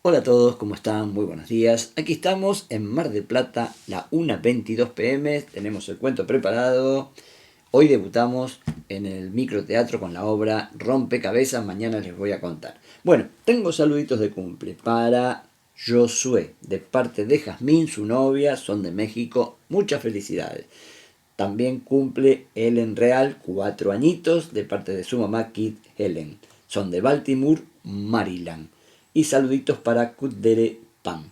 Hola a todos, ¿cómo están? Muy buenos días. Aquí estamos en Mar del Plata, la 1:22 p.m. Tenemos el cuento preparado. Hoy debutamos en el microteatro con la obra Rompecabezas. Mañana les voy a contar. Bueno, tengo saluditos de cumple para Josué, de parte de Jazmín, su novia, son de México. Muchas felicidades. También cumple Ellen Real, 4 añitos, de parte de su mamá Kit Helen. Son de Baltimore, Maryland. Y saluditos para Kudere Pam.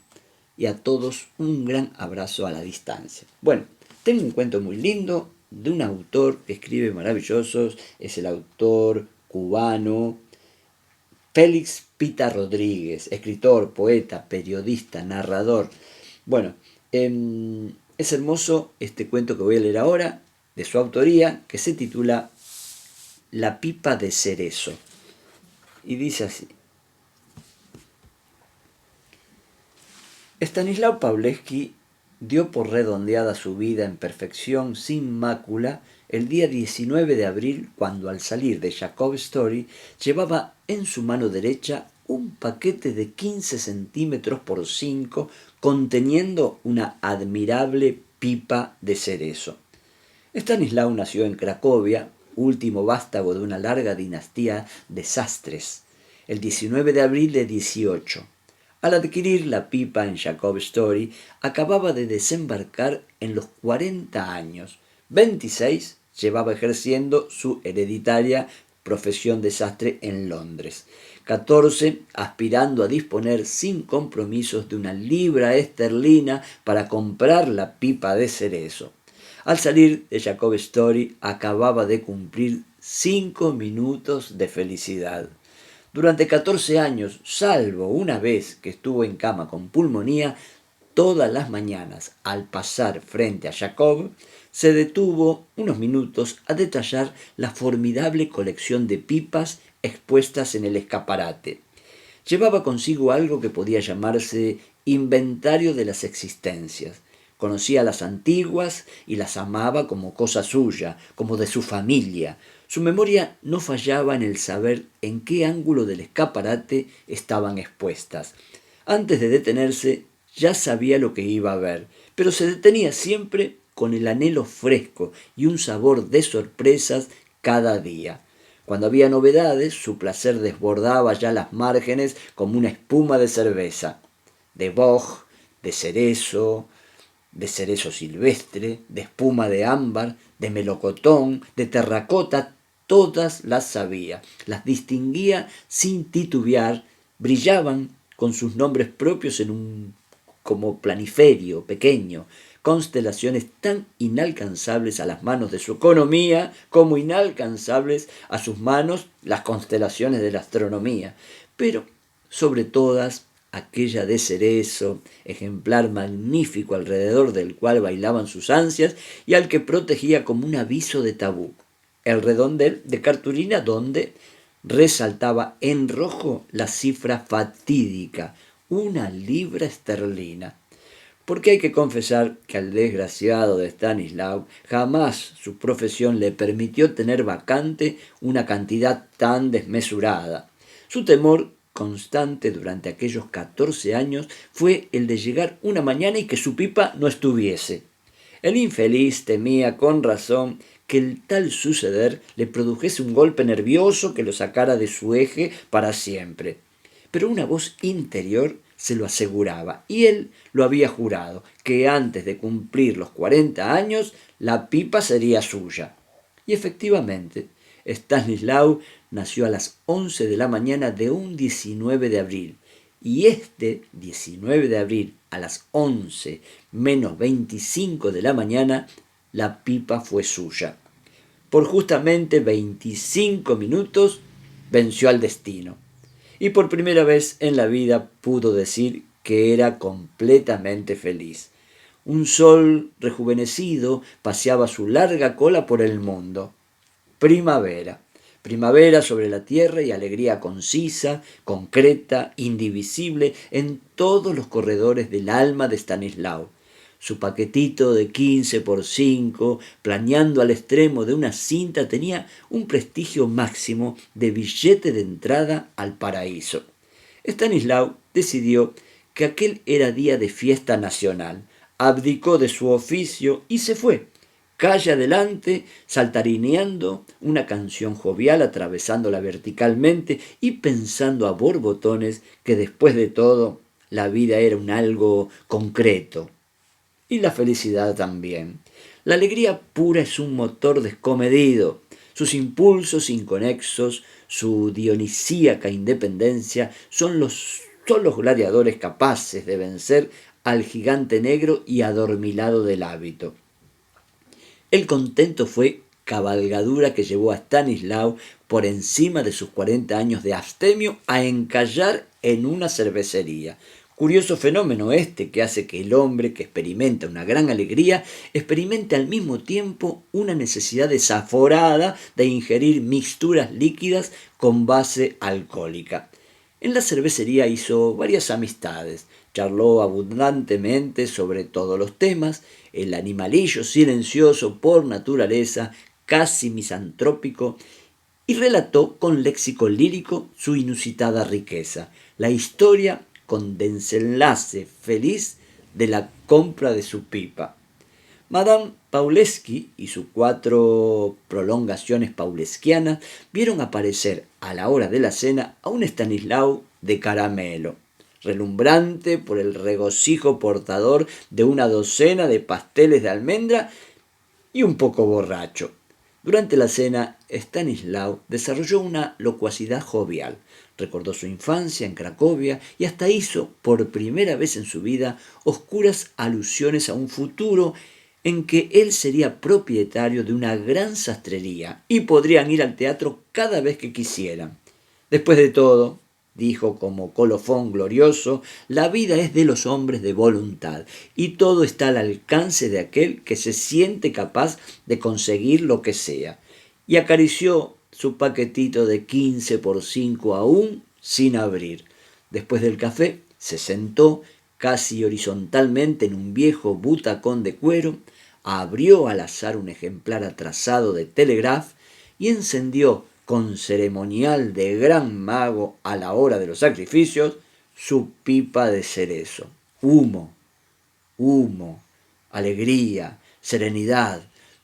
Y a todos un gran abrazo a la distancia. Bueno, tengo un cuento muy lindo de un autor que escribe maravillosos. Es el autor cubano Félix Pita Rodríguez, escritor, poeta, periodista, narrador. Bueno, es hermoso este cuento que voy a leer ahora, de su autoría, que se titula La pipa de cerezo. Y dice así. Stanislao Pawlewski dio por redondeada su vida en perfección sin mácula el día 19 de abril, cuando al salir de Jacob Story llevaba en su mano derecha un paquete de 15 centímetros por 5 conteniendo una admirable pipa de cerezo. Stanislao nació en Cracovia, último vástago de una larga dinastía de sastres, el 19 de abril de 18. Al adquirir la pipa en Jacob Story, acababa de desembarcar en los 40 años. 26 llevaba ejerciendo su hereditaria profesión de sastre en Londres. 14 aspirando a disponer sin compromisos de una libra esterlina para comprar la pipa de cerezo. Al salir de Jacob Story acababa de cumplir 5 minutos de felicidad. Durante 14 años, salvo una vez que estuvo en cama con pulmonía, todas las mañanas, al pasar frente a Jacob, se detuvo unos minutos a detallar la formidable colección de pipas expuestas en el escaparate. Llevaba consigo algo que podía llamarse inventario de las existencias. Conocía las antiguas y las amaba como cosa suya, como de su familia. Su memoria no fallaba en el saber en qué ángulo del escaparate estaban expuestas. Antes de detenerse, ya sabía lo que iba a ver, pero se detenía siempre con el anhelo fresco y un sabor de sorpresas cada día. Cuando había novedades, su placer desbordaba ya las márgenes como una espuma de cerveza. De boj, de cerezo silvestre, de espuma de ámbar, de melocotón, de terracota, todas las sabía, las distinguía sin titubear, brillaban con sus nombres propios en un como planiferio pequeño, constelaciones tan inalcanzables a las manos de su economía como inalcanzables a sus manos las constelaciones de la astronomía, pero sobre todas aquella de cerezo, ejemplar magnífico alrededor del cual bailaban sus ansias y al que protegía como un aviso de tabú, el redondel de cartulina donde resaltaba en rojo la cifra fatídica, 1 libra esterlina. Porque hay que confesar que al desgraciado de Stanislao jamás su profesión le permitió tener vacante una cantidad tan desmesurada. Su temor constante durante aquellos 14 años fue el de llegar una mañana y que su pipa no estuviese. El infeliz temía con razón que el tal suceder le produjese un golpe nervioso que lo sacara de su eje para siempre. Pero una voz interior se lo aseguraba, y él lo había jurado, que antes de cumplir los 40 años la pipa sería suya. Y efectivamente, Stanislao nació a las 11 de la mañana de un 19 de abril, y este 19 de abril a las 11 menos 25 de la mañana la pipa fue suya. Por justamente 25 minutos venció al destino y por primera vez en la vida pudo decir que era completamente feliz. Un sol rejuvenecido paseaba su larga cola por el mundo. Primavera. Primavera sobre la tierra y alegría concisa, concreta, indivisible en todos los corredores del alma de Stanislao. Su paquetito de 15 por 5, planeando al extremo de una cinta, tenía un prestigio máximo de billete de entrada al paraíso. Stanislao decidió que aquel era día de fiesta nacional, abdicó de su oficio y se fue, calle adelante, saltarineando una canción jovial, atravesándola verticalmente y pensando a borbotones que después de todo la vida era un algo concreto. Y la felicidad también. La alegría pura es un motor descomedido. Sus impulsos inconexos, su dionisíaca independencia son los gladiadores capaces de vencer al gigante negro y adormilado del hábito. El contento fue cabalgadura que llevó a Stanislao, por encima de sus 40 años de abstemio, a encallar en una cervecería. Curioso fenómeno este que hace que el hombre que experimenta una gran alegría experimente al mismo tiempo una necesidad desaforada de ingerir mixturas líquidas con base alcohólica. En la cervecería hizo varias amistades, charló abundantemente sobre todos los temas, el animalillo silencioso por naturaleza, casi misantrópico, y relató con léxico lírico su inusitada riqueza, la historia con desenlace feliz de la compra de su pipa. Madame Paulesky y sus 4 prolongaciones pauleskianas vieron aparecer a la hora de la cena a un Stanislao de caramelo, relumbrante por el regocijo portador de una docena de pasteles de almendra y un poco borracho. Durante la cena, Stanislao desarrolló una locuacidad jovial. Recordó su infancia en Cracovia y hasta hizo, por primera vez en su vida, oscuras alusiones a un futuro en que él sería propietario de una gran sastrería y podrían ir al teatro cada vez que quisieran. Después de todo, dijo como colofón glorioso, la vida es de los hombres de voluntad y todo está al alcance de aquel que se siente capaz de conseguir lo que sea. Y acarició su paquetito de 15 por 5 aún sin abrir. Después del café se sentó casi horizontalmente en un viejo butacón de cuero, abrió al azar un ejemplar atrasado de Telegraph y encendió con ceremonial de gran mago a la hora de los sacrificios su pipa de cerezo. Humo, humo, alegría, serenidad.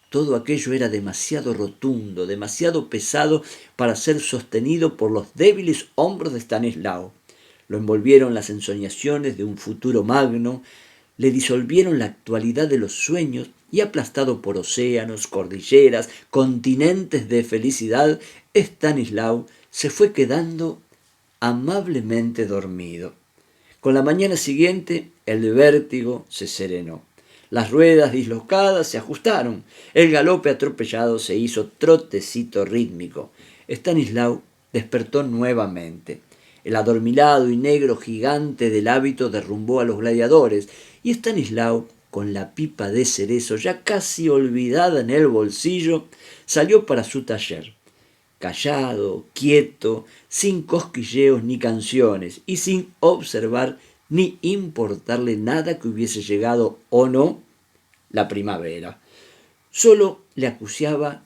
Todo aquello era demasiado rotundo, demasiado pesado para ser sostenido por los débiles hombros de Stanislao. Lo envolvieron las ensoñaciones de un futuro magno, le disolvieron la actualidad de los sueños y aplastado por océanos, cordilleras, continentes de felicidad, Stanislao se fue quedando amablemente dormido. Con la mañana siguiente el vértigo se serenó. Las ruedas dislocadas se ajustaron. El galope atropellado se hizo trotecito rítmico. Stanislao despertó nuevamente. El adormilado y negro gigante del hábito derrumbó a los gladiadores y Stanislao, con la pipa de cerezo ya casi olvidada en el bolsillo, salió para su taller. Callado, quieto, sin cosquilleos ni canciones y sin observar ni importarle nada que hubiese llegado o no la primavera. Solo le acuciaba,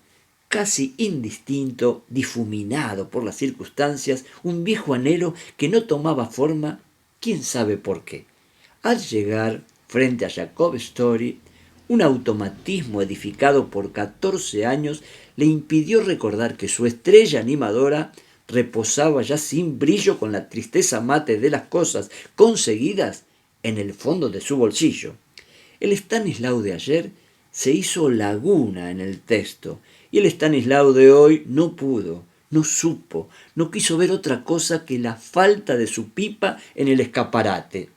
casi indistinto, difuminado por las circunstancias, un viejo anhelo que no tomaba forma, quién sabe por qué. Al llegar frente a Jacob Story, un automatismo edificado por 14 años le impidió recordar que su estrella animadora reposaba ya sin brillo con la tristeza mate de las cosas conseguidas en el fondo de su bolsillo. El Stanislao de ayer se hizo laguna en el texto y el Stanislao de hoy no pudo, no supo, no quiso ver otra cosa que la falta de su pipa en el escaparate.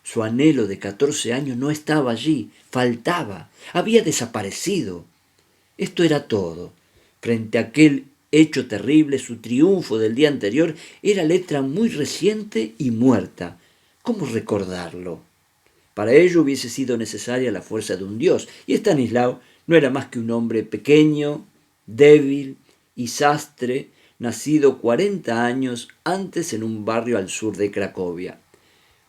Su anhelo de 14 años no estaba allí, faltaba, había desaparecido. Esto era todo. Frente a aquel hecho terrible, su triunfo del día anterior era letra muy reciente y muerta. ¿Cómo recordarlo? Para ello hubiese sido necesaria la fuerza de un dios, y Stanislao no era más que un hombre pequeño, débil y sastre, nacido 40 años antes en un barrio al sur de Cracovia.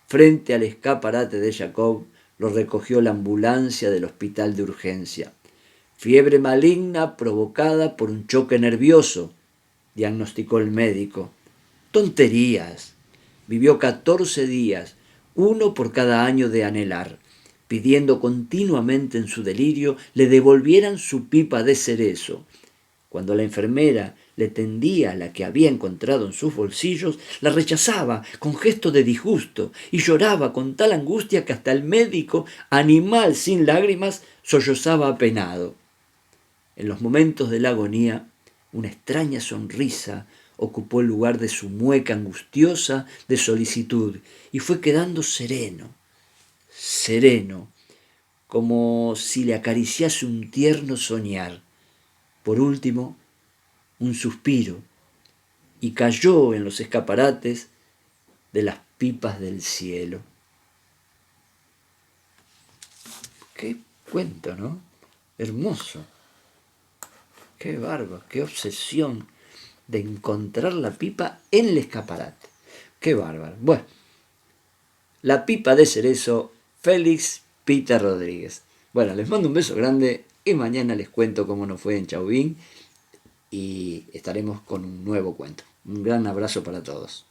Frente al escaparate de Jacob lo recogió la ambulancia del hospital de urgencia. Fiebre maligna provocada por un choque nervioso, diagnosticó el médico. Tonterías. Vivió 14 días, uno por cada año de anhelar, pidiendo continuamente en su delirio le devolvieran su pipa de cerezo. Cuando la enfermera le tendía la que había encontrado en sus bolsillos, la rechazaba con gesto de disgusto y lloraba con tal angustia que hasta el médico, animal sin lágrimas, sollozaba apenado. En los momentos de la agonía, una extraña sonrisa ocupó el lugar de su mueca angustiosa de solicitud y fue quedando sereno, sereno, como si le acariciase un tierno soñar. Por último, un suspiro, y cayó en los escaparates de las pipas del cielo. Qué cuento, ¿no? Hermoso. Qué bárbaro, qué obsesión de encontrar la pipa en el escaparate. Qué bárbaro. Bueno, la pipa de cerezo, Félix Peter Rodríguez. Bueno, les mando un beso grande y mañana les cuento cómo nos fue en Chauvin y estaremos con un nuevo cuento. Un gran abrazo para todos.